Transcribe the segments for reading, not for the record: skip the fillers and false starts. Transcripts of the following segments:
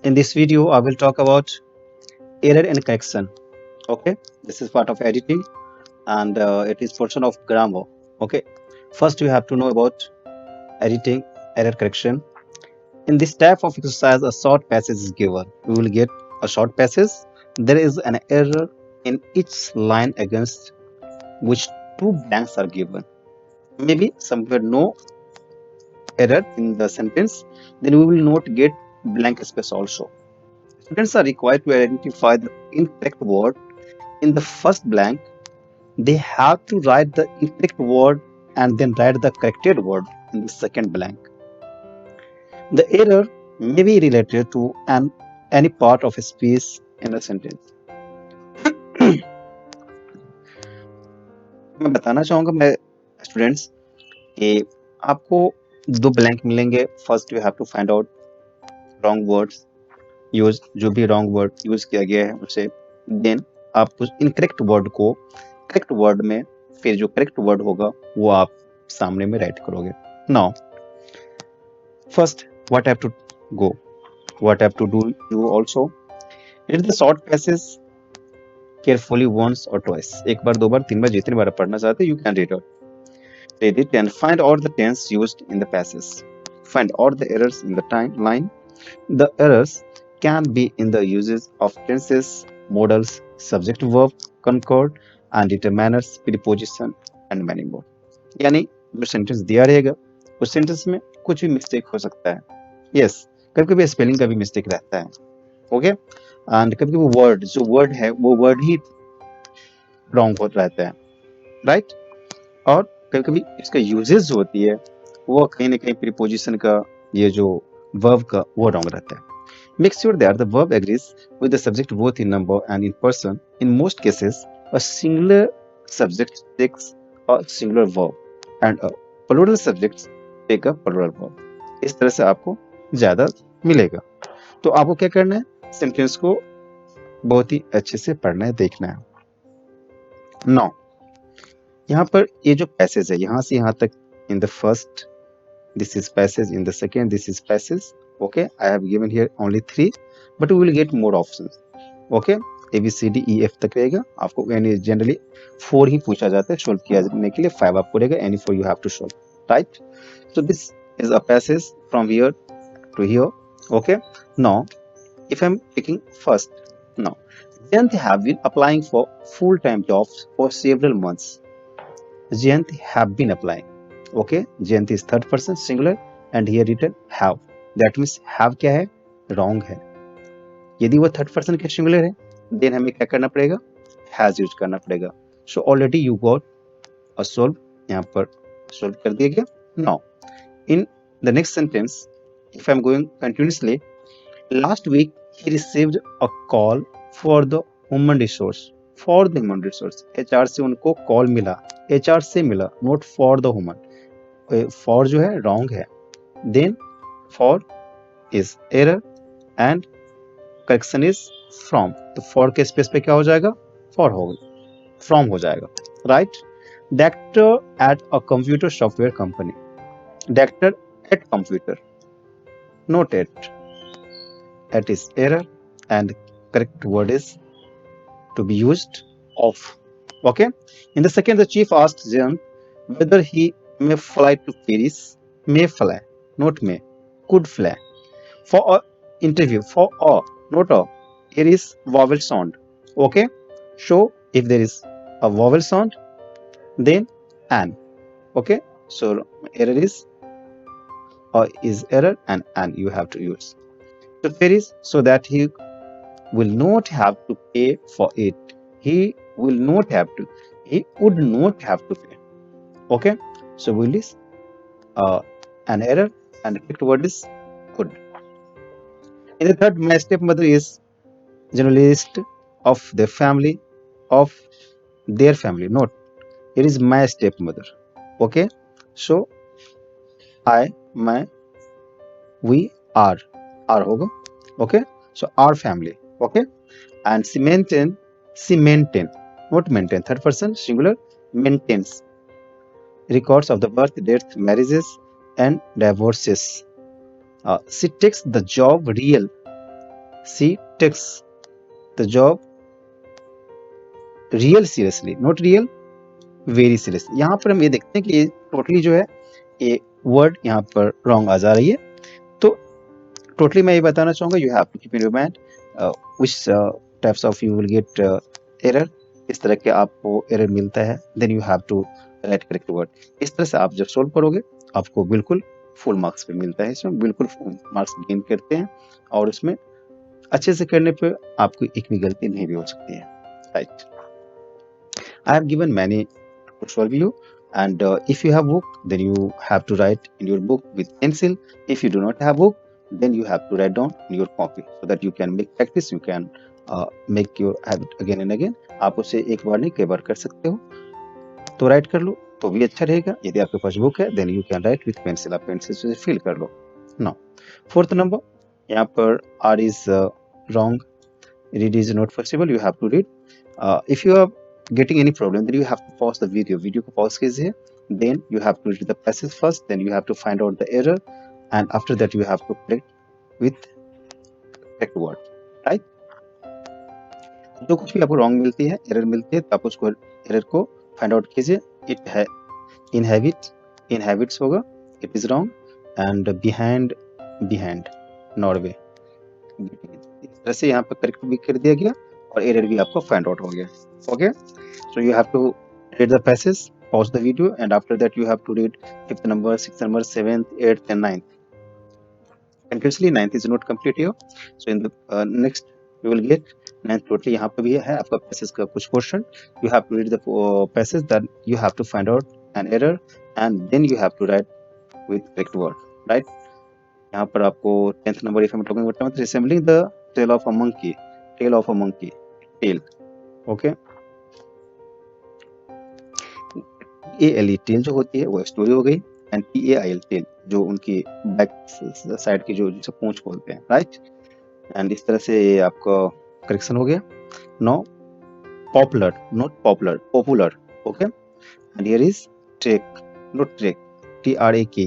In this video, I will talk about error and correction. Okay, this is part of editing and it is portion of grammar. Okay, first you have to know about editing, error correction. In this type of exercise, a short passage is given. We will get a short passage. There is an error in each line against which two blanks are given. Maybe somewhere no error in the sentence, then we will not get blank space also. Students are required to identify the incorrect word in the first blank. They have to write the incorrect word and then write the corrected word in the second blank. The error may be related to any part of a speech in a sentence. मैं बताना चाहूंगा मैं students कि आपको दो blank मिलेंगे. First you have to find out wrong words use, जो भी रॉन्ग वर्ड यूज किया गया है उसे. देन आप उस इनकरेक्ट वर्ड को करेक्ट वर्ड में, फिर जो करेक्ट वर्ड होगा वो आप सामने में राइट करोगे. Now first what have to go, what have to do you also read the short passage carefully once और ट्वाइस. एक बार, दो बार, तीन बार, जितनी बार आप पढ़ना चाहते हो you can read it and find out the tense used in the passage. Find out the errors in the time line. The errors can be in the uses of tenses, modals, subject verb, concord, and determiners, preposition, and many more. यानी जो sentence दिया रहेगा उस sentence में कुछ भी mistake हो सकता है. यस, कभी कभी स्पेलिंग का भी मिस्टेक रहता है. ओके, एंड कभी कभी वर्ड, जो वर्ड है वो वर्ड ही रॉन्ग होता रहता है, राइट. और कभी कभी इसका यूजेस जो होती है वो कहीं ना कहीं प्रीपोजिशन का, ये जो वर्ब का, वो रॉन्ग रहता है. Make sure that the verb agrees with the subject both in number and in person. In most cases, a singular subject takes a singular verb and a plural subject take a plural verb. इस तरह से आपको ज्यादा मिलेगा. तो आपको क्या करना है, सेंटेंस को बहुत ही अच्छे से पढ़ना है, देखना है. नाउ यहाँ पर ये जो पैसेज है, यहाँ से यहाँ तक, in the first this is passage, in the second this is passage. Okay, I have given here only 3, but we will get more options. Okay, A B C D E F तक रहेगा. आपको यानी generally 4 ही पूछा जाता है solve किया जाने के लिए. 5 आपको रहेगा, any 4 you have to solve, right? So this is a passage from here to here. Okay, now if I'm picking first, now Jayanti have been applying for full-time jobs for several months. Jayanti have been applying. Okay, Jayanti is third person singular and here written have. That means have क्या है, wrong है. यदि वो third person के singular है then हमें क्या करना पड़ेगा, हैज यूज करना पड़ेगा. So already you got a solve, यहाँ पर सोल्व कर दिया गया. Now in the next sentence, if I am going continuously, last week ही received a call for the human resource. For the human resource, HR से उनको call मिला, HR से मिला, not for the human. For जो है wrong है. Then for is error and correction is from. तो फॉर के स्पेस पे क्या हो जाएगा, फॉर हो, फ्रॉम हो जाएगा, right. Director at a computer software company. Director at computer, note at is error and correct word is to be used of. Okay, in the second the chief asked Jan whether he may fly to Paris. May fly, not may, could fly for a interview, for a, not a, here is vowel sound. Okay, so if there is a vowel sound then an. Okay, so error is error and you have to use. So Paris, so that he will not have to pay for it. He will not have to, he would not have to pay. Okay, so will is an error and the correct word is could. In the third, my stepmother is journalist of the family, of their family, not it is my stepmother. Okay, so I, my, we are hoga. Okay, so our family. Okay, and she maintain, not maintain, third person singular, maintains records of the birth, death, marriages, and divorces. She takes the job real she takes the job real seriously, not real very seriously. यहाँ पर हम ये देखते हैं कि ये totally जो है ये वर्ड यहाँ पर रॉन्ग आ जा रही है। तो टोटली मैं ये बताना चाहूंगा, you have to keep in your mind which types of you will get error. इस तरह के आपको एरर मिलता है, then you have to write correct word. इस तरह से आप जब सोल्व करोगे आपको बिल्कुल फुल मार्क्स पे मिलता है, इसमें बिल्कुल फुल मार्क्स गेन करते हैं और उसमें अच्छे से करने पे आपको एक भी गलती नहीं भी हो सकती है, right. I have given many to solve you, and if you have book, then you have to write in your book with pencil. If you do not have book, then you have to write down in your copy so that you can make practice. You can make your habit again and again. आप उसे एक बार नहीं कई बार कर सकते हो, तो right कर लो तो भी अच्छा रहेगा। यदि आपके पास बुक है then you can write with pencil, आप पेंसिल से फिल कर लो। नाउ फोर्थ नंबर, यहाँ पर are is wrong, read is not possible, you have to read. If you are getting any problem, then you have to pause the video को pause कीजिए, then you have to read the passage first, then you have to find out the error, and after that you have to correct with correct word, right? जो कुछ भी आपको wrong मिलती है, error मिलती है, तो आप उसको एरर को फाइंड आउट कीजिए। इट है इनहेबिट्स होगा, it is wrong, and behind Norway, इस तरह से यहाँ पर करेक्ट भी कर दिया गया और एरर भी आपको फाइंड आउट हो गया। Okay, so you have to read the passage, pause the video, and after that you have to read 5th number, 6th number, 7th, 8th and 9th. Continuously 9th is not complete here, so in the next you will get 9th totally। यहाँ पे भी है आपका passage का कुछ portion, you have to read the passage, that you have to find out an error and then you have to write with correct word, right? यहाँ पर आपको 10th number, if I'm talking about resembling the tail of a monkey, tail of a monkey, tail, okay। ALE tail जो होती है वो story हो गई, and TAIL tell जो उनकी बैक साइड की जो जिसे पूंछ बोलते हैं, राइट। एंड इस तरह से आपका करेक्शन हो गया। No popular, not popular, popular, okay. And here is trek, not trek, TRAK,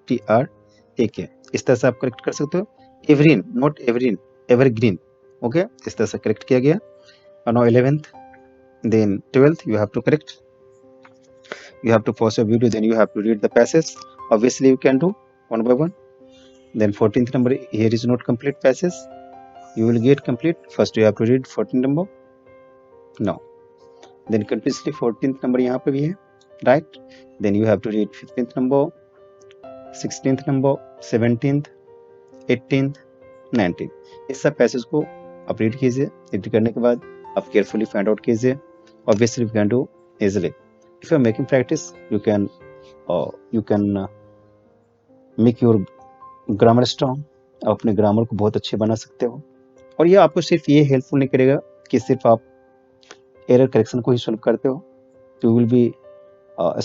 TRAK। इस तरह से आप करेक्ट कर सकते हो। एवरीन, नॉट एवरीन, एवरग्रीन, ओके। इस तरह से करेक्ट किया गया। Now 11th, then 12th you have to correct, you have to pause your video, then you have to read the passage, obviously you can do one by one। Then 14th number, here is not complete passage, you will get complete, first you have to read 14th number, no, then continuously 14th number यहाँ पे भी है, right, then you have to read 15th number, 16th number, 17th, 18th, 19th। इस सब passage को आप read कीजिए, read करने के बाद आप केयरफुली फाइंड आउट कीजिए, obviously you can do easily। if you are making practice you can make your grammar strong, आप अपने ग्रामर को बहुत अच्छे बना सकते हो। और ये आपको सिर्फ ये हेल्पफुल नहीं करेगा कि सिर्फ आप एरर करेक्शन को ही सॉल्व करते हो, you will be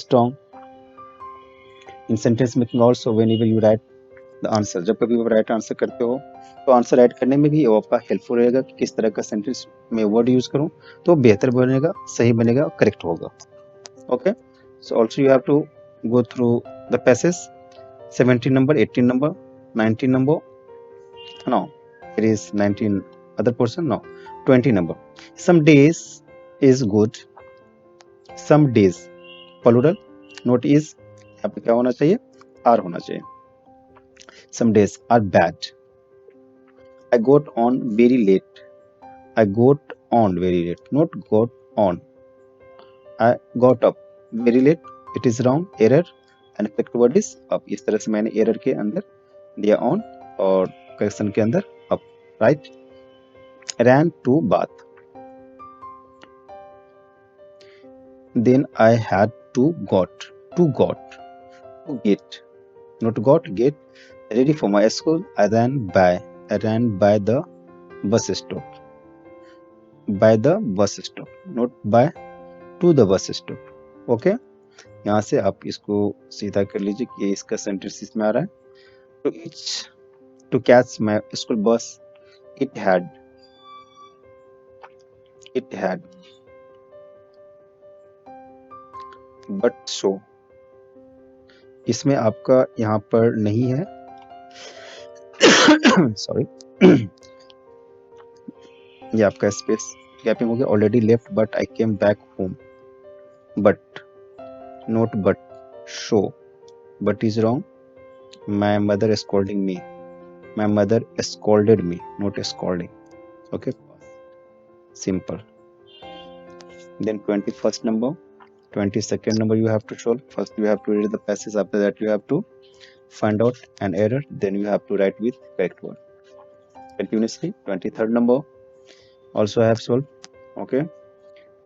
strong in sentence making also whenever you right the answer. जब कभी आप राइट आंसर करते हो तो आंसर राइट करने में भी वो आपका हेल्पफुल रहेगा कि किस तरह का सेंटेंस में वर्ड यूज करूं तो बेहतर बनेगा, सही बनेगा और करेक्ट होगा। Okay, so also you have to go through the passage, 17 number, 18 number, 19 number, no, it is 19 other person, no, 20 number। some days is good, some days plural, not is, यहाँ पे क्या होना चाहिए, are होना चाहिए। some days are bad, I got on very late, I got on very late, not got on, I got up very late, it is wrong, error, and correct word is up। इस तरह से मैंने error के अंदर दिया on और correction के अंदर up, right। ran to bath, then I had to got, to get, not got, get ready for my school, I ran by the bus stop, by the bus stop, not by to the bus stop, okay. यहाँ से आप इसको सीधा कर लीजिए कि इसका sentence इसमें आ रहा है। to each to catch my school bus, it had but so, इसमें आपका यहाँ पर नहीं है सॉरी ये आपका स्पेस गैपिंग हो गया। Already left but I came back home, but note but, show, but is wrong, my mother scolding me, my mother scolded me, not scolding, okay, simple. Then 21st number, 22nd number you have to solve. First you have to read the passage, after that you have to find out an error, then you have to write with correct word continuously. 23rd number also I have solved, okay.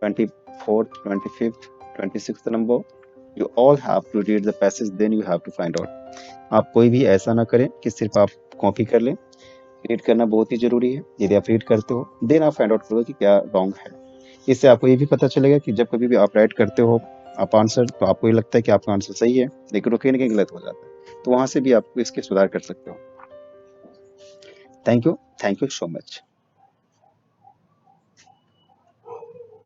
24th, 25th, 26th number, you all have to read the passage, then you have to find out. आप कोई भी ऐसा ना करें कि सिर्फ आप copy कर लें, रीड करना बहुत ही जरूरी है। यदि आप रीड करते हो देन आप फाइंड आउट करोगे कि क्या रॉन्ग है। इससे आपको ये भी पता चलेगा कि जब कभी भी आप राइट करते हो आप आंसर, तो आपको ये लगता है कि आपका आंसर सही है, लेकिन वो कहीं ना कहीं गलत हो जाता है, तो वहां से भी आप इसके सुधार कर सकते हो। Thank you so much.